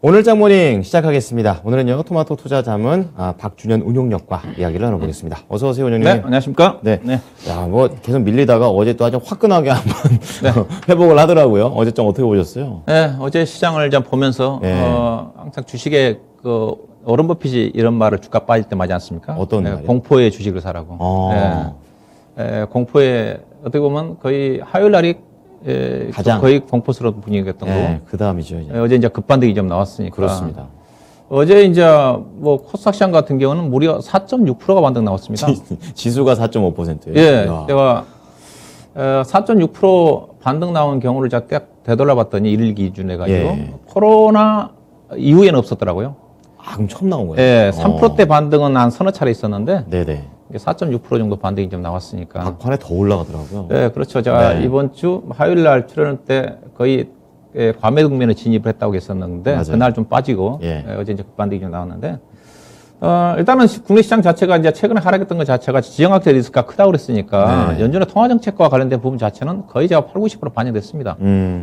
오늘 장모닝 시작하겠습니다. 오늘은요, 토마토 투자 자문 박준현 운용력과 이야기를 나눠보겠습니다. 어서 오세요, 운용님. 네, 안녕하십니까? 네. 네. 야, 뭐 계속 밀리다가 어제 또 아주 화끈하게 한번 네. 회복을 하더라고요. 어제 좀 어떻게 보셨어요? 네, 어제 시장을 좀 보면서 네. 항상 주식에 워런 버핏이 이런 말을 주가 빠질 때 맞지 않습니까? 어떤 말이요? 공포의 주식을 사라고. 공포에 어떻게 보면 거의 화요일 날이 가장 거의 공포스러운 분위기였던 거고. 그 다음이죠. 이제. 어제 이제 급반등이 좀 나왔으니까. 그렇습니다. 어제 이제 뭐 코스닥 시장 같은 경우는 무려 4.6%가 반등 나왔습니다. 지수가 4.5%예요. 예, 제가 4.6% 반등 나온 경우를 제가 딱 되돌아봤더니 일일 기준에 가지고 예. 코로나 이후에는 없었더라고요. 그럼 처음 나온 거예요? 예, 3%대 반등은 한 서너 차례 있었는데 네네. 4.6% 정도 반등이 좀 나왔으니까. 막판에 더 올라가더라고요. 네, 그렇죠. 제가 네. 이번 주 화요일 날 출연할 때 거의 과매도 국면에 진입을 했다고 했었는데 맞아요. 그날 좀 빠지고 예. 어제 이제 급반등이 좀 나왔는데 일단은 국내 시장 자체가 이제 최근에 하락했던 것 자체가 지정학적 리스크가 크다고 그랬으니까 네. 연준의 통화 정책과 관련된 부분 자체는 거의 제가 8, 90% 반영됐습니다.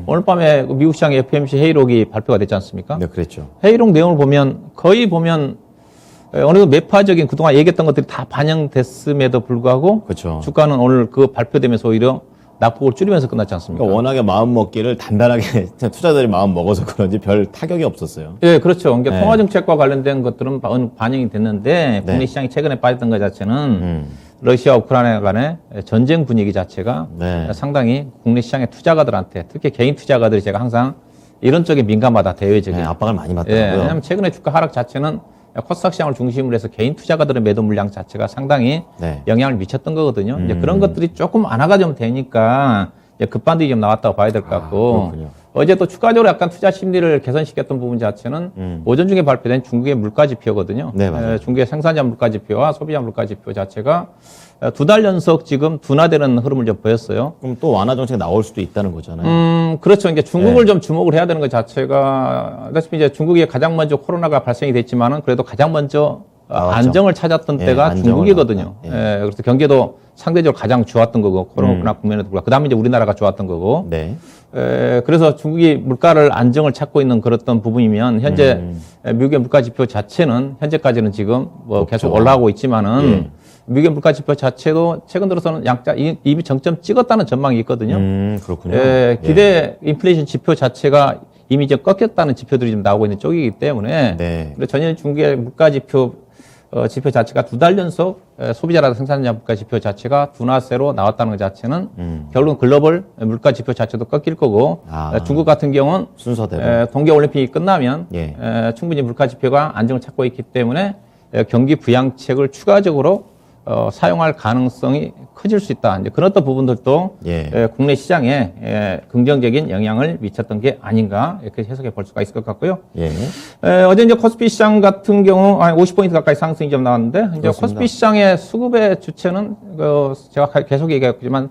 오늘 밤에 미국 시장 FOMC 회의록이 발표가 됐지 않습니까? 네, 그랬죠. 회의록 내용을 보면 거의 보면 어느 정도 매파적인 그동안 얘기했던 것들이 다 반영됐음에도 불구하고 그렇죠. 주가는 오늘 그 발표되면서 오히려 낙폭을 줄이면서 끝났지 않습니까? 그러니까 워낙에 마음 먹기를 단단하게 투자자들이 마음 먹어서 그런지 별 타격이 없었어요. 예, 그렇죠. 그러니까 네. 통화 정책과 관련된 것들은 반영이 됐는데 국내 시장이 최근에 빠졌던 것 자체는 러시아 우크라이나 간의 전쟁 분위기 자체가 네. 상당히 국내 시장의 투자가들한테 특히 개인 투자가들이 제가 항상 이런 쪽에 민감하다 대외적인 네, 압박을 많이 예, 받더라고요. 왜냐하면 최근에 주가 하락 자체는 코스닥 시장을 중심으로 해서 개인 투자가들의 매도 물량 자체가 상당히 네. 영향을 미쳤던 거거든요. 이제 그런 것들이 조금 완화가 좀 되니까 이제 급반등이 좀 나왔다고 봐야 될 것 같고 그렇군요. 어제 또 추가적으로 약간 투자 심리를 개선시켰던 부분 자체는 오전 중에 발표된 중국의 물가 지표거든요. 네, 맞아요. 중국의 생산자 물가 지표와 소비자 물가 지표 자체가 두 달 연속 지금 둔화되는 흐름을 좀 보였어요. 그럼 또 완화 정책 나올 수도 있다는 거잖아요. 그렇죠. 이제 중국을 네. 좀 주목을 해야 되는 것 자체가, 아시다시피 이제 중국이 가장 먼저 코로나가 발생이 됐지만은 그래도 가장 먼저 나왔죠. 안정을 찾았던 예, 때가 안정을 중국이거든요. 나왔다. 예. 그래서 경제도 상대적으로 가장 좋았던 거고, 코로나 국면에도 불구하고. 그 다음에 이제 우리나라가 좋았던 거고. 네. 그래서 중국이 물가를 안정을 찾고 있는 그랬던 부분이면 현재 미국의 물가 지표 자체는 현재까지는 지금 뭐 계속 올라가고 있지만은 예. 미국의 물가 지표 자체도 최근 들어서는 약자 이미 정점 찍었다는 전망이 있거든요. 그렇군요. 기대 인플레이션 지표 자체가 이미 이제 꺾였다는 지표들이 좀 나오고 있는 쪽이기 때문에 네. 그리고 전년 중국의 물가 지표 지표 자체가 두 달 연속 소비자라든 생산자 물가 지표 자체가 둔화세로 나왔다는 것 자체는 결국은 글로벌 물가 지표 자체도 꺾일 거고 중국 같은 경우는 순서대로. 동계올림픽이 끝나면 예. 충분히 물가 지표가 안정을 찾고 있기 때문에 경기 부양책을 추가적으로 사용할 가능성이 커질 수 있다. 이제 그런 어떤 부분들도 예. 국내 시장에 긍정적인 영향을 미쳤던 게 아닌가 이렇게 해석해 볼 수가 있을 것 같고요. 예. 어제 이제 코스피 시장 같은 경우 50포인트 가까이 상승이 좀 나왔는데 이제 그렇습니다. 코스피 시장의 수급의 주체는 제가 계속 얘기했지만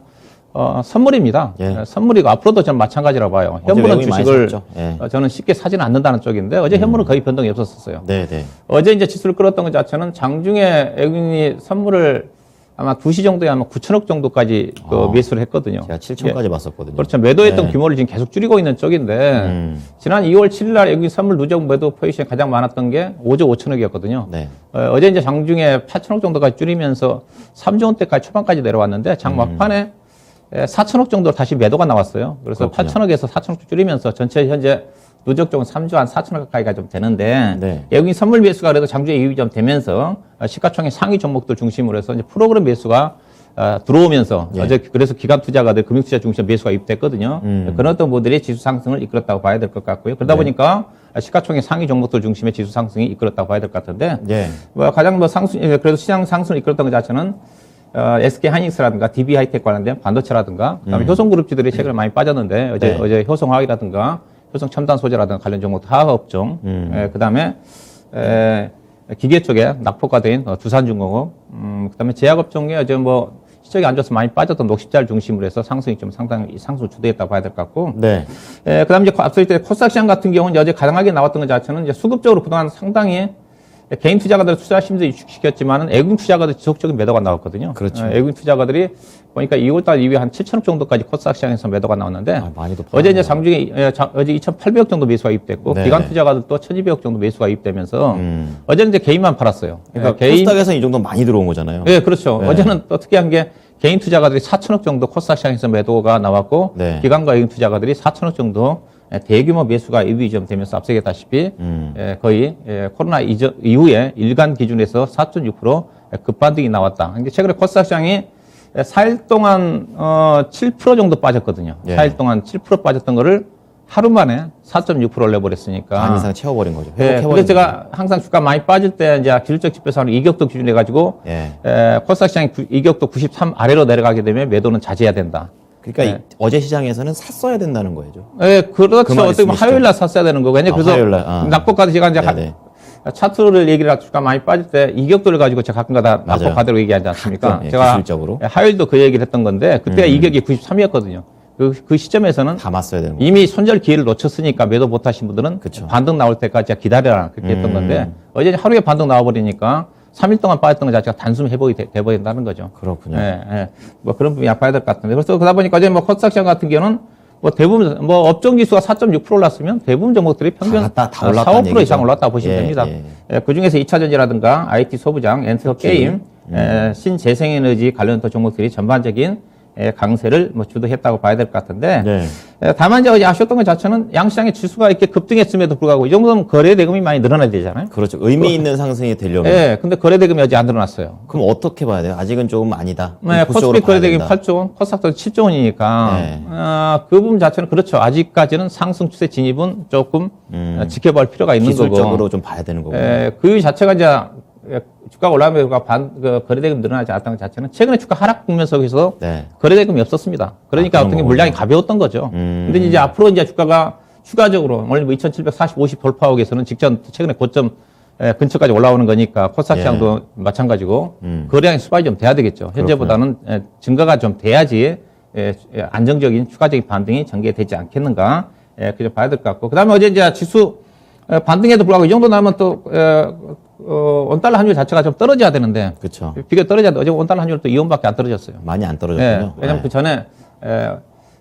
선물입니다. 예. 선물이고 앞으로도 저는 마찬가지라고 봐요. 어제 현물은 외국인이 많이 주식을 샀죠. 예. 저는 쉽게 사지는 않는다는 쪽인데 어제 현물은 거의 변동이 없었어요. 네, 네. 어제 이제 지수를 끌었던 것 자체는 장중에 외국인이 선물을 아마 2시 정도에 아마 9천억 정도까지 매수를 했거든요. 제가 7천까지 봤었거든요. 그렇죠. 매도했던 네. 규모를 지금 계속 줄이고 있는 쪽인데 지난 2월 7일 날 외국인 선물 누적 매도 포지션이 가장 많았던 게 5조 5천억이었거든요. 네. 어제 이제 장중에 8천억 정도까지 줄이면서 3조 원대까지 초반까지 내려왔는데 장 막판에 4천억 정도 다시 매도가 나왔어요. 그래서 그렇군요. 8천억에서 4천억 줄이면서 전체 현재 누적 쪽은 3조 한 4천억 가까이가 좀 되는데 네. 외국인 선물 매수가 그래도 장중에 이익이 좀 되면서 시가총액 상위 종목들 중심으로 해서 이제 프로그램 매수가 들어오면서 예. 어제 그래서 기관 투자가들 금융 투자 중심 매수가 입됐거든요. 그런 어떤 분들이 지수 상승을 이끌었다고 봐야 될 것 같고요. 그러다 네. 보니까 시가총액 상위 종목들 중심의 지수 상승이 이끌었다고 봐야 될 것 같은데 예. 가장 상승 그래도 시장 상승을 이끌었던 것 자체는 SK 하이닉스라든가 DB 하이텍 관련된 반도체라든가 그다음에 효성그룹주들이 최근에 많이 빠졌는데 네. 어제 효성화학이라든가 효성 첨단 소재라든가 관련 종목 하하업종 그다음에 기계 쪽에 낙폭과 된 두산중공업 그다음에 제약업종에 어제 뭐 시적이 안 좋아서 많이 빠졌던 녹십자를 중심으로 해서 상승이 좀 상당히 상승을 주도했다고 봐야 될 것 같고 네. 그다음에 이제 앞서 때 코스닥 시장 같은 경우는 어제 가장하게 나왔던 것 자체는 이제 수급적으로 그동안 상당히 개인 투자가들 투자 심리를 위축시켰지만은 외국인 투자가들 지속적인 매도가 나왔거든요. 그렇죠. 외국인 투자가들이 보니까 2월달 이후에 한 7천억 정도까지 코스닥 시장에서 매도가 나왔는데 많이도 어제 이제 장중에 어제 2,800억 정도 매수가 입됐고 네. 기관 투자가들도 1,200억 정도 매수가 입되면서 어제는 이제 개인만 팔았어요. 그러니까 개인 코스닥에서 이 정도 많이 들어온 거잖아요. 네, 그렇죠. 네. 어제는 또 특이한 게 개인 투자가들이 4천억 정도 코스닥 시장에서 매도가 나왔고 네. 기관과 개인 투자가들이 4천억 정도 대규모 매수가 이점 되면서 앞서겠다시피 거의 코로나 이후에 일간 기준에서 4.6% 급반등이 나왔다. 근데 최근에 코스닥 시장이 4일 동안 7% 정도 빠졌거든요. 예. 4일 동안 7% 빠졌던 거를 하루 만에 4.6%를 내버렸으니까. 반 이상 채워버린 거죠. 네, 회복해버린 그래서 제가 항상 주가 많이 빠질 때 이제 기술적 지표상으로 이격도 기준해 가지고 코스닥 시장이 이격도 93 아래로 내려가게 되면 매도는 자제해야 된다. 그러니까 어제 시장에서는 샀어야 된다는 거죠. 네, 그렇죠. 그 말이 어떻게 보면 있으시죠? 화요일 날 샀어야 되는 거고. 왜냐 그래서 화요일 날, 낙폭가도 제가 이제 네네. 차트를 얘기를 하고 주가 많이 빠질 때 이격도를 가지고 제가 가끔가다 맞아요. 낙폭가대로 얘기하지 않습니까? 가끔, 예, 제가 기술적으로. 화요일도 그 얘기를 했던 건데 그때가 이격이 93이었거든요. 그 시점에서는 담았어야 되는 거죠. 이미 손절 기회를 놓쳤으니까 매도 못 하신 분들은 그쵸. 반등 나올 때까지 기다려라 그렇게 했던 건데 어제 하루에 반등 나와버리니까 3일 동안 빠졌던 것 자체가 단숨 회복이 돼버린다는 거죠. 그렇군요. 뭐 그런 부분이 약봐야 될 것 같은데. 그래서 그러다 보니까 어제 뭐 코스닥 시장 같은 경우는 뭐 대부분 뭐 업종 지수가 4.6% 올랐으면 대부분 종목들이 평균 다 4, 올랐다는 5% 얘기죠. 이상 올랐다 보시면 예, 됩니다. 예. 그 중에서 2차전지라든가 IT 소부장, 엔터 게임, 신재생에너지 관련된 종목들이 전반적인 강세를 뭐 주도했다고 봐야 될 것 같은데 네. 다만 이제 아쉬웠던 것 자체는 양시장의 지수가 이렇게 급등했음에도 불구하고 이 정도면 거래 대금이 많이 늘어나야 되잖아요. 그렇죠. 의미 있는 상승이 되려면. 예, 근데 거래 대금이 아직 안 늘어났어요. 그럼 어떻게 봐야 돼요? 아직은 조금 아니다. 네, 보수적으로 코스피 거래 봐야 대금이 된다. 8조 원, 코스닥도 7조 원이니까 네. 그 부분 자체는 그렇죠. 아직까지는 상승 추세 진입은 조금 지켜볼 필요가 있는 기술적으로 거고. 좀 봐야 되는 거고. 그 자체가 이제 주가가 올라가면 거래 대금 늘어나지 않았다는 것 자체는 최근에 주가 하락 국면 속에서 네. 거래 대금이 없었습니다. 그러니까 그런 어떤 게 거군요. 물량이 가벼웠던 거죠. 근데 이제 앞으로 이제 주가가 추가적으로 오늘 뭐 2,740, 50 돌파하기 위해서는 직전 최근에 고점 근처까지 올라오는 거니까 코스닥 예. 시장도 마찬가지고 거래량이 수반이 좀 돼야 되겠죠. 현재보다는 증가가 좀 돼야지 안정적인 추가적인 반등이 전개되지 않겠는가 그좀 봐야 될 것 같고 그다음에 어제 이제 지수 반등에도 불구하고 이 정도 나면 또 원달러 환율 자체가 좀 떨어져야 되는데 그렇죠. 비교 떨어져야 돼. 어제 원달러 환율도 2원밖에 안 떨어졌어요. 많이 안 떨어졌군요. 왜냐면 네. 그 전에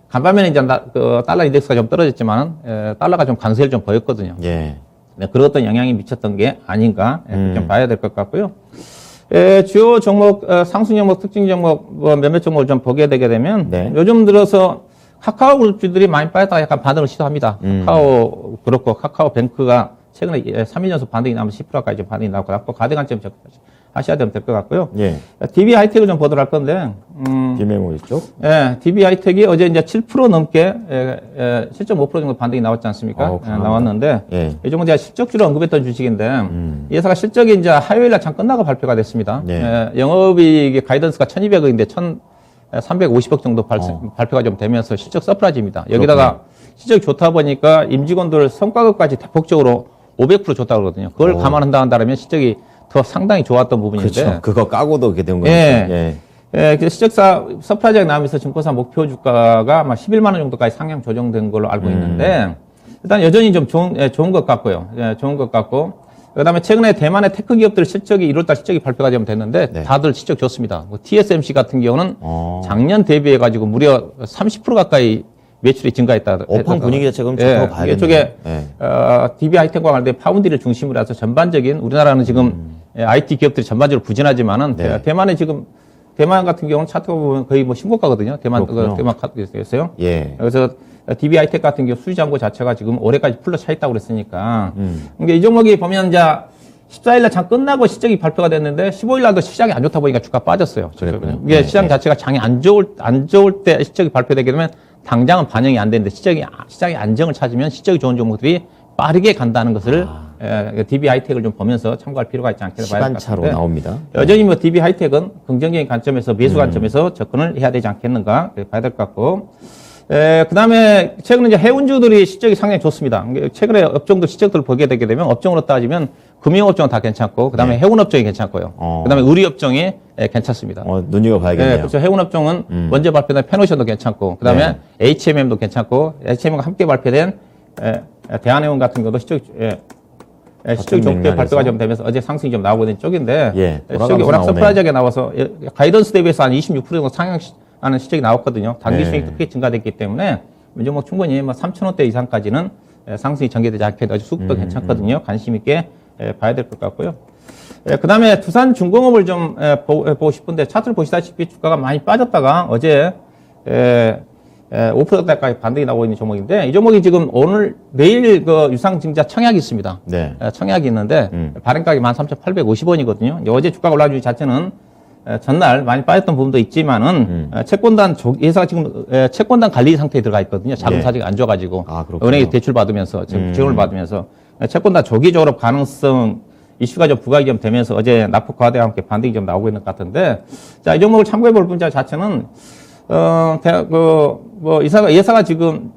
간밤에는 이제 그 달러 인덱스가 좀 떨어졌지만 달러가 좀 강세를 좀 보였거든요. 예. 네, 그런 어떤 영향이 미쳤던 게 아닌가 좀 봐야 될 것 같고요. 주요 종목, 상승 종목, 특징 종목 뭐 몇몇 종목을 좀 보게 되게 되면 네. 요즘 들어서 카카오 그룹주들이 많이 빠졌다가 약간 반등을 시도합니다. 카카오 그렇고 카카오뱅크가 최근에 3일 연속 반등이 나면 10%까지 좀 반등이 나오고 앞으로 가대관점 하셔야 되면 될 것 같고요. 예. DB 하이텍을 좀 보도록 할 건데, 비메모리 쪽. DB 하이텍이 어제 이제 7% 넘게 7.5% 정도 반등이 나왔지 않습니까? 강합니다. 나왔는데 예. 이 종목 제가 실적주로 언급했던 주식인데 이 회사가 실적이 이제 화요일 날 장 끝나고 발표가 됐습니다. 예. 영업이익 가이던스가 1,200억인데 1,350억 정도 발표가 좀 되면서 실적 서프라이즈입니다. 여기다가 실적이 좋다 보니까 임직원들 성과급까지 대폭적으로 500% 줬다고 그러거든요. 그걸 감안한다면 실적이 더 상당히 좋았던 부분인데. 그렇죠. 그거 까고도 그렇게 된 거니까. 예. 그래서 실적사 서프라이즈가 나오면서 증권사 목표 주가가 아마 11만 원 정도까지 상향 조정된 걸로 알고 있는데 일단 여전히 좀 좋은 것 같고요. 좋은 것 같고 그다음에 최근에 대만의 테크 기업들 실적이 1월달 실적이 발표가 좀 됐는데 네. 다들 실적 좋습니다. 뭐 TSMC 같은 경우는 어. 작년 대비해 가지고 무려 30% 가까이 매출이 증가했다. 업황 분위기 자체가 좋다고 봐야겠네요. 이쪽에 예. DB 하이텍과 관련된 파운드리를 중심으로 해서 전반적인 우리나라는 지금 IT 기업들이 전반적으로 부진하지만은 네. 대만에 지금 대만 같은 경우는 차트가 보면 거의 뭐 신고가거든요. 대만 카드였어요. 예. 그래서 DB 하이텍 같은 경우 수지 잔고 자체가 지금 올해까지 풀로 차 있다고 그랬으니까. 그러니까 이 종목이 보면 이제 14일 날 장 끝나고 실적이 발표가 됐는데 15일 날도 시장이 안 좋다 보니까 주가 빠졌어요. 그랬군요. 이게 시장 자체가 장이 안 좋을 때 실적이 발표되게 되면 당장은 반영이 안 되는데 시장이 안정을 찾으면 실적이 좋은 종목들이 빠르게 간다는 것을 DB 하이텍을 좀 보면서 참고할 필요가 있지 않겠나 봐야 될 것 시간차로 같은데 나옵니다. 여전히 뭐 DB 하이텍은 긍정적인 관점에서 매수 관점에서 접근을 해야 되지 않겠는가 봐야 될 것 같고 그다음에 최근에 이제 해운주들이 실적이 상당히 좋습니다. 최근에 업종도 실적들을 보게 되게 되면 업종으로 따지면 금융업종은 다 괜찮고 그다음에 해운업종이 괜찮고요. 그다음에 의류업종이 괜찮습니다. 눈여겨봐야겠네요. 그래서 해운업종은 먼저 발표된 페노션도 괜찮고 그다음에 HMM도 괜찮고 HMM과 함께 발표된 대한해운 같은 것도 실적이 좋게 발표가 좀 되면서 어제 상승이 좀 나오고 있는 쪽인데 예, 실적이 워낙 나오네요. 서프라이즈하게 나와서 가이던스 대비해서 한 26% 정도 상향 하는 실적이 나왔거든요. 단기 네. 수익도 크게 증가됐기 때문에 이제 뭐 충분히 뭐 3,000원대 이상까지는 상승이 전개되지 않게 아주 수급도 괜찮거든요. 관심 있게 봐야 될 것 같고요. 그 다음에 두산중공업을 좀 보고 싶은데 차트를 보시다시피 주가가 많이 빠졌다가 어제 5%대까지 반등이 나오고 있는 종목인데 이 종목이 지금 오늘 내일 그 유상증자 청약이 있습니다. 네. 청약이 있는데 발행가격이 13,850원이거든요. 어제 주가가 올라간 이유 자체는 전날 많이 빠졌던 부분도 있지만은 채권단 회사가 지금 채권단 관리 상태에 들어가 있거든요. 자금 네. 사정이 안 좋아가지고 그렇군요. 은행에 대출 받으면서 지원을 받으면서 채권단 조기 졸업 가능성 이슈가 좀 부각이 좀 되면서 어제 납폭 과대와 함께 반등이 좀 나오고 있는 것 같은데 자, 이 종목을 참고해 볼 분자 자체는 예사가 지금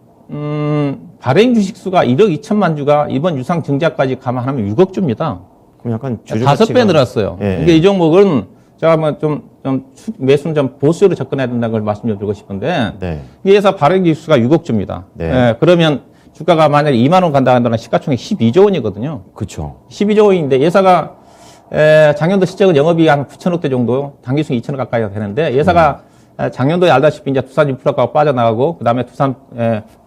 발행 주식 수가 1억 2천만 주가 이번 유상 증자까지 감안하면 6억 주입니다. 그럼 약간 주주 5배 늘었어요. 예. 이게 이 종목은 제가 뭐 매수는 좀 보수로 접근해야 된다는 걸 말씀 좀 드리고 싶은데 네. 이 회사 발행 주식 수가 6억 주입니다. 네. 그러면 주가가 만약에 2만 원 간다 한다면 시가총액 12조 원이거든요. 그렇죠. 12조 원인데 예사가 작년도 실적은 영업이익 한 9천억대 정도, 당기순이 2천억 가까이 되는데 예사가 작년도에 알다시피 이제 두산 인프라가 빠져나가고 그다음에 두산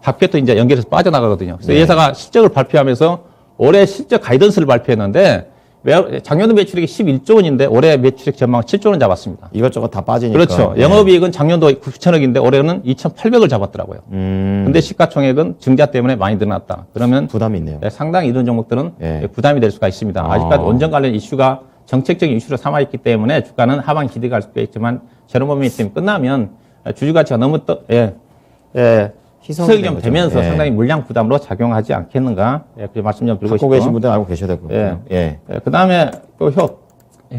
밖에도 이제 연결해서 빠져나가거든요. 그래서 네. 예사가 실적을 발표하면서 올해 실적 가이던스를 발표했는데 작년도 매출액이 11조 원인데 올해 매출액 전망 7조 원 잡았습니다. 이것저것 다 빠지니까. 그렇죠. 네. 영업이익은 작년도 9천억인데 올해는 2,800을 잡았더라고요. 근데 시가총액은 증자 때문에 많이 늘어났다. 그러면 부담이 있네요. 상당히 이런 종목들은 네. 부담이 될 수가 있습니다. 아직까지 원전 관련 이슈가 정책적인 이슈로 삼아있기 때문에 주가는 하방 기대가 갈 수가 있지만 저런 모멘텀이 끝나면 주주 가치가 너무 희석이 좀 되면서 예. 상당히 물량 부담으로 작용하지 않겠는가. 그 말씀 좀 드리고 갖고 싶고. 계신 분들 알고 계셔야 될 것 같아요. 예. 그 다음에 또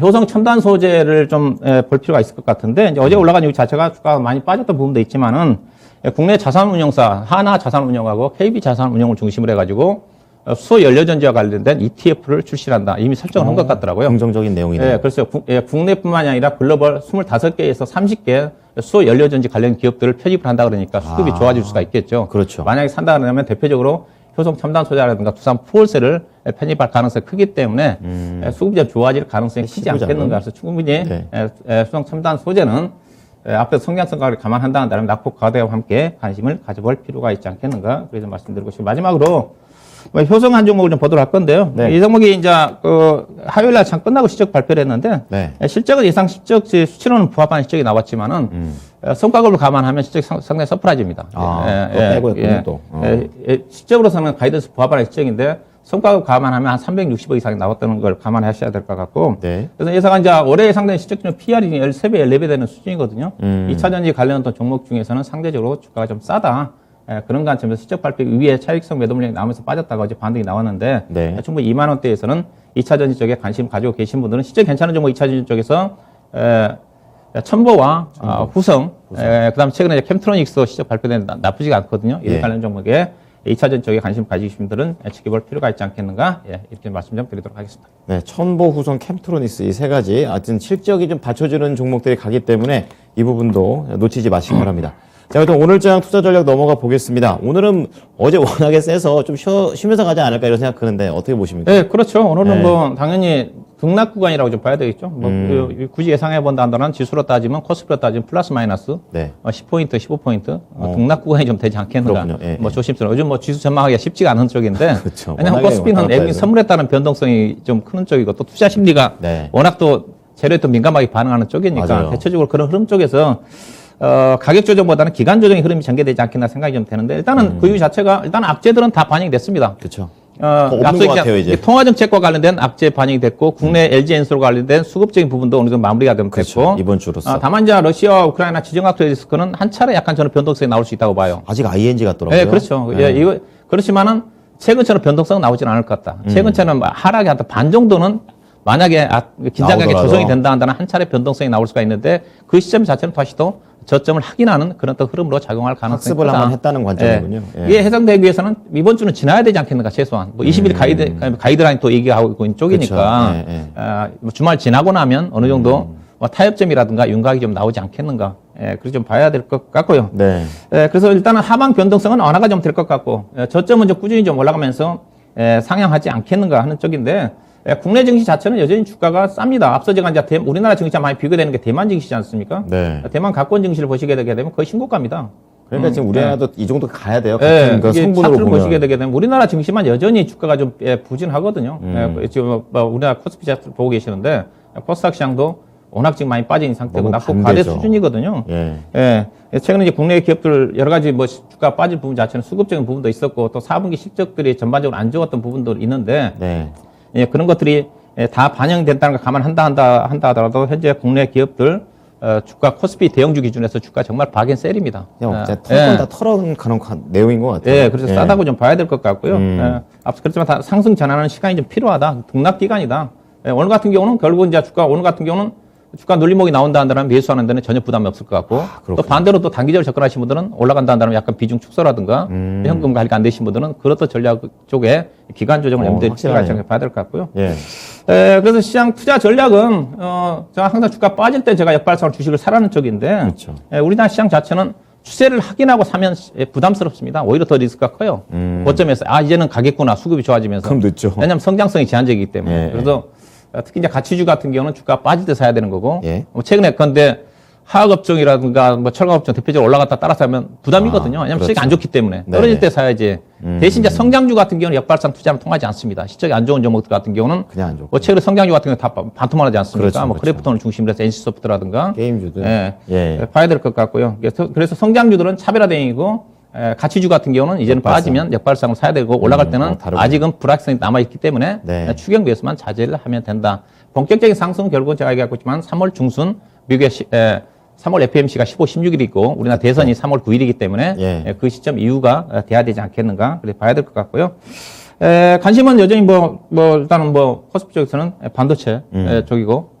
효성 첨단 소재를 좀 볼 필요가 있을 것 같은데 이제 어제 올라간 이유 자체가 주가가 많이 빠졌던 부분도 있지만은 국내 자산운용사 하나 자산운용하고 KB 자산운용을 중심으로 해가지고 수소 연료전지와 관련된 ETF를 출시한다. 이미 설정을 한 것 같더라고요. 긍정적인 내용이네요. 그래서 국내뿐만이 아니라 글로벌 25개에서 30개 수소 연료전지 관련 기업들을 편입을 한다 그러니까 수급이 좋아질 수가 있겠죠. 그렇죠. 만약에 산다 그러면 대표적으로 효성 첨단 소재라든가 두산 포월세를 편입할 가능성이 크기 때문에 수급이 좀 좋아질 가능성이 크지 않겠는가. 그래서 충분히 효성 첨단 소재는 앞에 성장성과를 감안한다면 낙폭 과대와 함께 관심을 가져볼 필요가 있지 않겠는가. 그래서 말씀드리고 싶고 마지막으로 효성 한 종목을 좀 보도록 할 건데요. 네. 이 종목이 이제 화요일 날 장 끝나고 실적 발표를 했는데 네. 실적은 예상 실적 수치로는 부합하는 실적이 나왔지만은 성과급을 감안하면 실적이 상당히 서프라이즈입니다. 또 빼고 했군요, 또. 실적으로서는 가이던스 부합하는 실적인데 성과급 감안하면 한 360억 이상이 나왔다는 걸 감안하셔야 될 것 같고. 네. 그래서 예상가 이제 올해 예상되는 실적 기준 PR이 13배, 14배 되는 수준이거든요. 2차전지 관련된 종목 중에서는 상대적으로 주가가 좀 싸다. 그런 관점에서 실적 발표 위에 차익성 매도 물량이 나오면서 빠졌다가 어제 반등이 나왔는데 네. 충분히 2만 원대에서는 2차전지 쪽에 관심 가지고 계신 분들은 실적 괜찮은 종목 2차전지 쪽에서 첨보와 후성, 그다음에 최근에 이제 캠트로닉스 실적 발표된 나쁘지가 않거든요. 이 예. 관련 종목에 2차전 쪽에 관심 가지신 분들은 지켜볼 필요가 있지 않겠는가. 이렇게 말씀 좀 드리도록 하겠습니다. 네, 첨보, 후성, 캠트로닉스 이 세 가지 하여튼 실적이 좀 받쳐주는 종목들이 가기 때문에 이 부분도 놓치지 마시기 바랍니다. 자, 일단 오늘장 투자 전략 넘어가 보겠습니다. 오늘은 어제 워낙에 세서 좀 쉬면서 가지 않을까 이런 생각 드는데 어떻게 보십니까? 네, 그렇죠. 오늘은 네. 뭐 당연히 등락 구간이라고 좀 봐야 되겠죠. 뭐 굳이 예상해 본다 한다면 지수로 따지면 코스피로 따지면 플러스 마이너스 네. 10포인트, 15포인트 등락 구간이 좀 되지 않겠는가. 그렇군요. 예, 뭐 조심스러워. 요즘 뭐 지수 전망하기가 쉽지가 않은 쪽인데. 그렇죠. 왜냐하면 워낙에 코스피는 왔다 갔다 애국인 해서. 선물에 따른 변동성이 좀 크는 쪽이고 또 투자 심리가 네. 워낙 또 재료에 또 민감하게 반응하는 쪽이니까 맞아요. 대체적으로 그런 흐름 쪽에서 가격 조정보다는 기간 조정의 흐름이 전개되지 않겠나 생각이 좀 되는데 일단은 그 이유 자체가 일단 악재들은 다 반영이 됐습니다. 그렇죠. 앞서 없는 것 같아요, 이제. 통화정책과 관련된 악재 반영이 됐고 국내 LG 엔솔과 관련된 수급적인 부분도 어느 정도 마무리가 좀 그렇죠. 됐고 이번 주로서. 다만 이제 러시아, 우크라이나 지정학 리스크는 한 차례 약간 저는 변동성이 나올 수 있다고 봐요. 아직 ING 같더라고요. 네, 그렇죠. 네. 이거 그렇지만은 최근처럼 변동성은 나오지는 않을 것 같다. 최근처럼 하락이 한 반 정도는 만약에 긴장감이 나오더라도. 조성이 된다 한다면 한 차례 변동성이 나올 수가 있는데 그 시점 자체는 다시 또 저점을 확인하는 그런 또 흐름으로 작용할 가능성이 학습을 크다. 한번 했다는 관점이군요. 예. 이게 해당되기 위해서는 이번 주는 지나야 되지 않겠는가 최소한. 뭐 20일 가이드라인 또 얘기하고 있는 쪽이니까 그렇죠. 예, 예. 뭐 주말 지나고 나면 어느 정도 뭐 타협점이라든가 윤곽이 좀 나오지 않겠는가. 그렇게 좀 봐야 될 것 같고요. 네. 그래서 일단은 하방 변동성은 완화가 좀 될 것 같고 저점은 좀 꾸준히 좀 올라가면서 상향하지 않겠는가 하는 쪽인데 국내 증시 자체는 여전히 주가가 쌉니다. 앞서 제가 이제 우리나라 증시와 많이 비교되는 게 대만 증시지 않습니까? 네. 대만 가권 증시를 보시게 되게 되면 거의 신고가입니다. 그러니까 지금 우리나라도 이 정도 가야 돼요. 예, 같은 그 이게 성분으로 차트를 보면. 보시게 되게 되면 우리나라 증시만 여전히 주가가 좀 부진하거든요. 지금 뭐 우리나라 코스피 차트 보고 계시는데 코스닥 시장도 워낙 지금 많이 빠진 상태고 너무 낙폭 과대 반대죠. 수준이거든요. 예. 예. 최근에 이제 국내 기업들 여러 가지 뭐 주가 빠질 부분 자체는 수급적인 부분도 있었고 또 4분기 실적들이 전반적으로 안 좋았던 부분도 있는데 네. 예, 그런 것들이 다 반영된다는 걸 감안한다 하더라도 현재 국내 기업들 주가 코스피 대형주 기준에서 주가 정말 박앤셀입니다. 그냥 진짜 털건 다 털어가는 내용인 것 같아요. 예, 그래서 싸다고 좀 봐야 될 것 같고요. 앞서 그랬지만 다 상승 전환하는 시간이 좀 필요하다. 등락 기간이다. 예, 오늘 같은 경우는 결국은 이제 오늘 같은 경우는 주가 눌림목이 나온다 한다면 매수하는 데는 전혀 부담이 없을 것 같고 또 반대로 또 단기적으로 접근하신 분들은 올라간다 한다면 약간 비중 축소라든가 현금 관리가 안 되신 분들은 그렇던 전략 쪽에 기간 조정을 염두에 두셔야 봐야 될 것 같고요. 예. 그래서 시장 투자 전략은 제가 항상 주가 빠질 때 제가 역발상으로 주식을 사라는 쪽인데 그렇죠. 우리나라 시장 자체는 추세를 확인하고 사면 부담스럽습니다. 오히려 더 리스크가 커요. 고점에서 이제는 가겠구나 수급이 좋아지면서. 그럼 늦죠. 왜냐하면 성장성이 제한적이기 때문에. 예. 그래서 특히 이제 가치주 같은 경우는 주가 빠질 때 사야 되는 거고. 예. 최근에 그런데 화학업종이라든가 뭐 철강업종 대표적으로 올라갔다 따라서 하면 부담이거든요. 왜냐하면 그렇죠. 실적이 안 좋기 때문에. 떨어질 네네. 때 사야지. 대신 이제 성장주 같은 경우는 역발상 투자하면 통하지 않습니다. 실적이 안 좋은 종목들 같은 경우는 그냥 안 좋고. 뭐 최근에 성장주 같은 경우는 다 반토막하지 않습니까? 그렇죠, 뭐 그렇죠. 크래프톤을 중심으로 해서 NC소프트라든가. 게임주들. 예. 예. 봐야 될 것 같고요. 그래서 성장주들은 차별화 대응이고 가치주 같은 경우는 이제는 역발상. 빠지면 역발상으로 사야 되고 올라갈 때는 다르군요. 아직은 불확성이 남아있기 때문에 네. 추경 배수만 자제를 하면 된다. 본격적인 상승은 결국은 제가 얘기하고 있지만 3월 중순 미국의 3월 FMC가 15, 16일이 있고 우리나라 대선이 3월 9일이기 때문에 예. 그 시점 이후가 돼야 되지 않겠는가 그래 봐야 될 것 같고요. 관심은 여전히 일단은 코스피 쪽에서는 반도체 쪽이고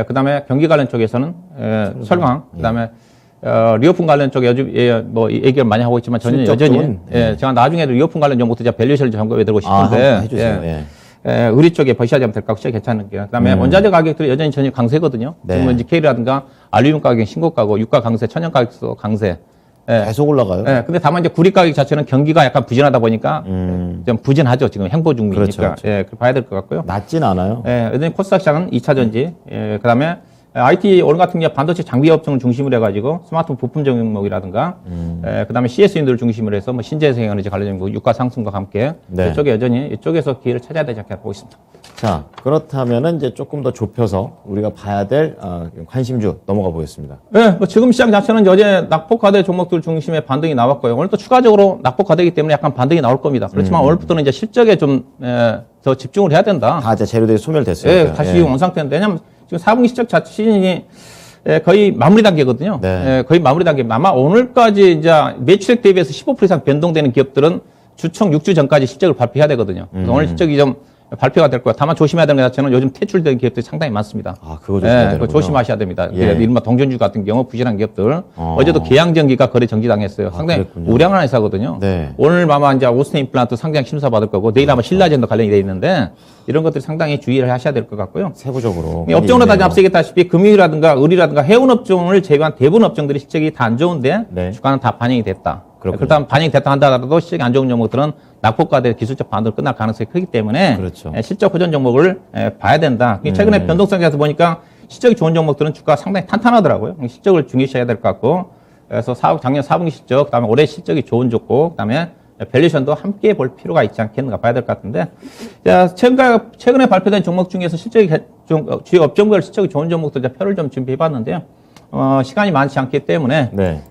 그다음에 경기 관련 쪽에서는 철강 그다음에 리오품 관련 쪽에 요즘 얘기를 많이 하고 있지만 저는 여전히 제가 나중에도 리오품 관련 종목도 제가 밸류에이션을 좀 점검해 드리고 싶은데 한번 해주세요. 예. 의리 쪽에 버시하자면 될 것 같고 괜찮은 게요. 그다음에 원자재 가격들이 여전히 전혀 강세거든요. 네. 지금 니켈이라든가 알루미늄 가격이 신고가고 유가 강세, 천연 가격도 강세. 계속 올라가요. 근데 다만 이제 구리 가격 자체는 경기가 약간 부진하다 보니까 좀 부진하죠. 지금 행보 중이니까. 그렇죠, 그렇죠. 그렇게 봐야 될 것 같고요. 낮진 않아요. 여전히 코스닥 시장은 2차 전지. 그다음에 IT 오늘 같은 경우 반도체 장비 업종을 중심으로 해가지고 스마트폰 부품 종목이라든가, 그다음에 CS인들을 중심으로 해서 신재생 에너지 관련 종목 유가 상승과 함께 네. 이쪽에 여전히 이쪽에서 기회를 찾아야 되지 않겠나 보고 있습니다. 자, 그렇다면은 이제 조금 더 좁혀서 우리가 봐야 될 관심주 넘어가 보겠습니다. 네, 지금 시장 자체는 어제 낙폭과대 종목들 중심의 반등이 나왔고요. 오늘 또 추가적으로 낙폭과대이기 때문에 약간 반등이 나올 겁니다. 그렇지만 오늘부터는 이제 실적에 좀 더 집중을 해야 된다. 다 이제 재료들이 소멸됐어요. 네, 다시 온 상태인데 왜냐면 지금 4분기 실적 자체 시즌이 거의 마무리 단계거든요. 네. 거의 마무리 단계. 아마 오늘까지 이제 매출액 대비해서 15% 이상 변동되는 기업들은 주총 6주 전까지 실적을 발표해야 되거든요. 그래서 오늘 실적이 좀 발표가 될 거예요. 다만 조심해야 되는 것 자체는 요즘 퇴출된 기업들이 상당히 많습니다. 그거 조심해야 되는구나. 그거 조심하셔야 됩니다. 예. 이른바 동전주 같은 경우 부실한 기업들. 어제도 계양전기가 거래 정지당했어요. 상당히 그랬군요. 우량한 회사거든요. 네. 오늘 아마 이제 오스틴 임플란트 상장 심사 받을 거고 내일 아마 신라젠도 관련이 돼 있는데 이런 것들이 상당히 주의를 하셔야 될 것 같고요. 세부적으로. 업종으로 따지면 앞서 얘기했다시피 금융이라든가 의리라든가 해운 업종을 제외한 대부분 업종들이 실적이 다 안 좋은데 네. 주가는 다 반영이 됐다. 그렇군요. 그렇다면 반영이 됐다 한다라도 실적이 안 좋은 종목들은 낙폭과대 기술적 반등으로 끝날 가능성이 크기 때문에 그렇죠. 실적 호전 종목을 봐야 된다. 최근에 변동성에서 보니까 실적이 좋은 종목들은 주가가 상당히 탄탄하더라고요. 실적을 중요시해야 될 것 같고 그래서 작년 4분기 실적, 그다음에 올해 실적이 좋은 좋고 그다음에 밸류션도 함께 볼 필요가 있지 않겠는가 봐야 될 것 같은데 최근에 발표된 종목 중에서 실적이 주요 업종별 실적이 좋은 종목들 표를 좀 준비해봤는데요. 시간이 많지 않기 때문에 네.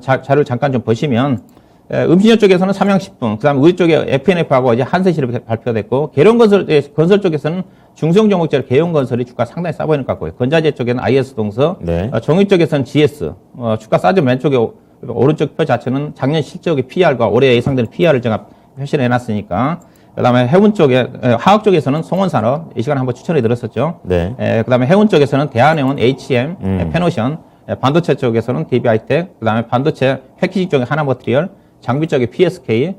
자료를 잠깐 좀 보시면 음식료 쪽에서는 삼양식품, 그다음에 의류 쪽에 FNF하고 이제 한세실이 발표됐고 건설 쪽에서는 중소형 종목들 계용건설이 주가 상당히 싸 보이는 것 같고요. 건자재 쪽에는 IS동서, 네. 정유 쪽에서는 GS, 주가 싸죠. 왼쪽에 오른쪽 표 자체는 작년 실적의 PR과 올해 예상되는 PR을 제가 표시를 해놨으니까. 그다음에 해운 쪽에 화학 쪽에서는 송원산업 이 시간에 한번 추천해 드렸었죠. 네. 그다음에 해운 쪽에서는 대한해운, HM, 페노션, 반도체 쪽에서는 DB하이텍, 그다음에 반도체 패키징 쪽에 하나머티리얼, 장비 쪽에 PSK,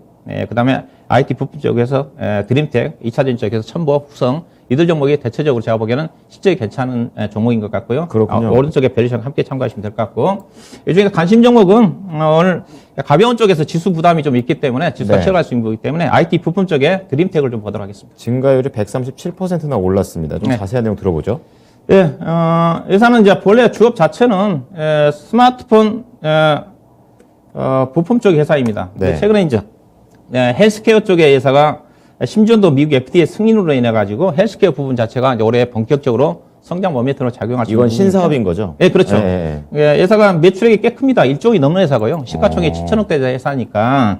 그다음에 IT 부품 쪽에서 드림텍, 2차전 쪽에서 첨보, 후성 이들 종목이 대체적으로 제가 보기에는 실적이 괜찮은 종목인 것 같고요. 그렇군요. 오른쪽에 밸류션 함께 참고하시면 될 것 같고 이 중에서 관심 종목은 오늘 가벼운 쪽에서 지수 부담이 좀 있기 때문에 지수가 네. 치러갈 수 있는 거기 때문에 IT 부품 쪽에 드림텍을 좀 보도록 하겠습니다. 증가율이 137%나 올랐습니다. 좀 네. 자세한 내용 들어보죠. 예, 회사는 이제 본래 주업 자체는 스마트폰 부품 쪽 회사입니다. 네. 최근에 이제 헬스케어 쪽의 회사가 심지어도 미국 FDA 승인으로 인해 가지고 헬스케어 부분 자체가 이제 올해 본격적으로 성장 모멘텀으로 작용할 수 있는 이건 신사업인 거죠? 예, 그렇죠. 예, 예, 회사가 매출액이 꽤 큽니다. 1조 원 넘는 회사고요. 시가총액 7천억대 회사니까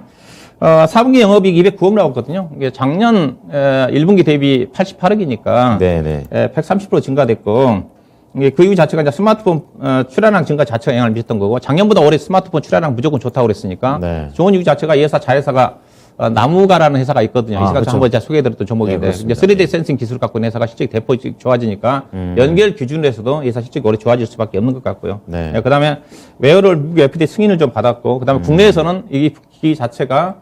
4분기 영업이익 209억 나왔거든요. 이게 작년 1분기 대비 88억이니까 네네. 130% 증가됐고 이게 그 이유 자체가 이제 스마트폰 출하량 증가 자체가 영향을 미쳤던 거고 작년보다 올해 스마트폰 출하량 무조건 좋다고 그랬으니까 네. 좋은 이유 자체가 이 회사 자회사가 나무가라는 회사가 있거든요. 이 회사가 그렇죠. 한번 제가 소개해드렸던 종목인데 네, 이제 3D 센싱 기술을 갖고 있는 회사가 실적이 대폭 좋아지니까 연결 기준에서도 이 회사 실적이 올해 좋아질 수밖에 없는 것 같고요. 네. 그다음에 웨어럴 미국 FDA 승인을 좀 받았고 그다음에 국내에서는 이 기기 자체가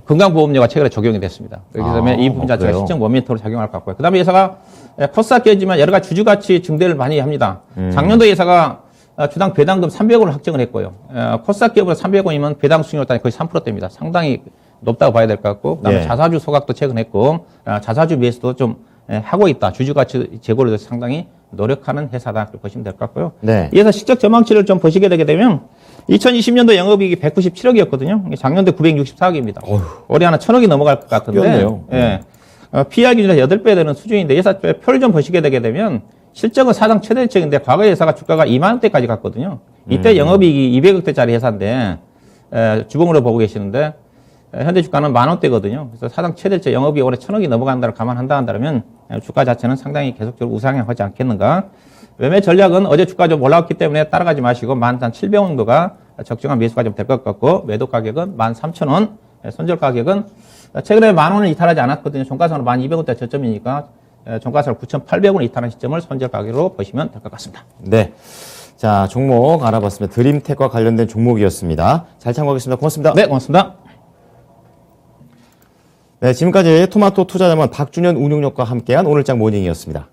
건강보험료가 최근에 적용이 됐습니다. 그렇기 때문에 이 부분 자체가 그래요? 실적 모멘텀으로 작용할 것 같고요. 그 다음에 회사가 코스닥 깨지만 여러 가지 주주가치 증대를 많이 합니다. 작년도 회사가 주당 배당금 300원을 확정을 했고요. 코스닥 기업으로 300원이면 배당 수익률 단위 거의 3%대입니다. 상당히 높다고 봐야 될 것 같고, 그다음에 예. 자사주 소각도 최근 했고, 자사주 매수도 좀 하고 있다. 주주가치 제고를 위해서 상당히 노력하는 회사다. 그렇게 보시면 될 것 같고요. 네. 이 회사 실적 전망치를 좀 보시게 되게 되면 2020년도 영업이익이 197억이었거든요. 작년도 964억입니다. 올해 하나 1000억이 넘어갈 것 같은데. 뛰었네요. 예. PR 기준에서 8배 되는 수준인데 회사 표를 좀 보시게 되게 되면 실적은 사상 최대치인데 과거에 회사가 주가가 2만 원대까지 갔거든요. 이때 영업이익이 200억대짜리 회사인데 주봉으로 보고 계시는데 현재 주가는 10,000원대거든요. 그래서 사상 최대치 영업이 올해 1,000억이 넘어간다를 감안한다 한다면 주가 자체는 상당히 계속적으로 우상향하지 않겠는가. 매매 전략은 어제 주가 좀 올라왔기 때문에 따라가지 마시고 11,700원 정도가 적정한 매수가 좀 될 것 같고 매도 가격은 13,000원, 손절 가격은 최근에 10,000원을 이탈하지 않았거든요. 종가상으로 1,200원대 저점이니까 종가상으로 9,800원 이탈한 시점을 손절 가격으로 보시면 될 것 같습니다. 네. 자, 종목 알아봤습니다. 드림텍과 관련된 종목이었습니다. 잘 참고하겠습니다. 고맙습니다. 네, 고맙습니다. 네, 지금까지 토마토 투자자문 박준현 운용력과 함께한 오늘장 모닝이었습니다.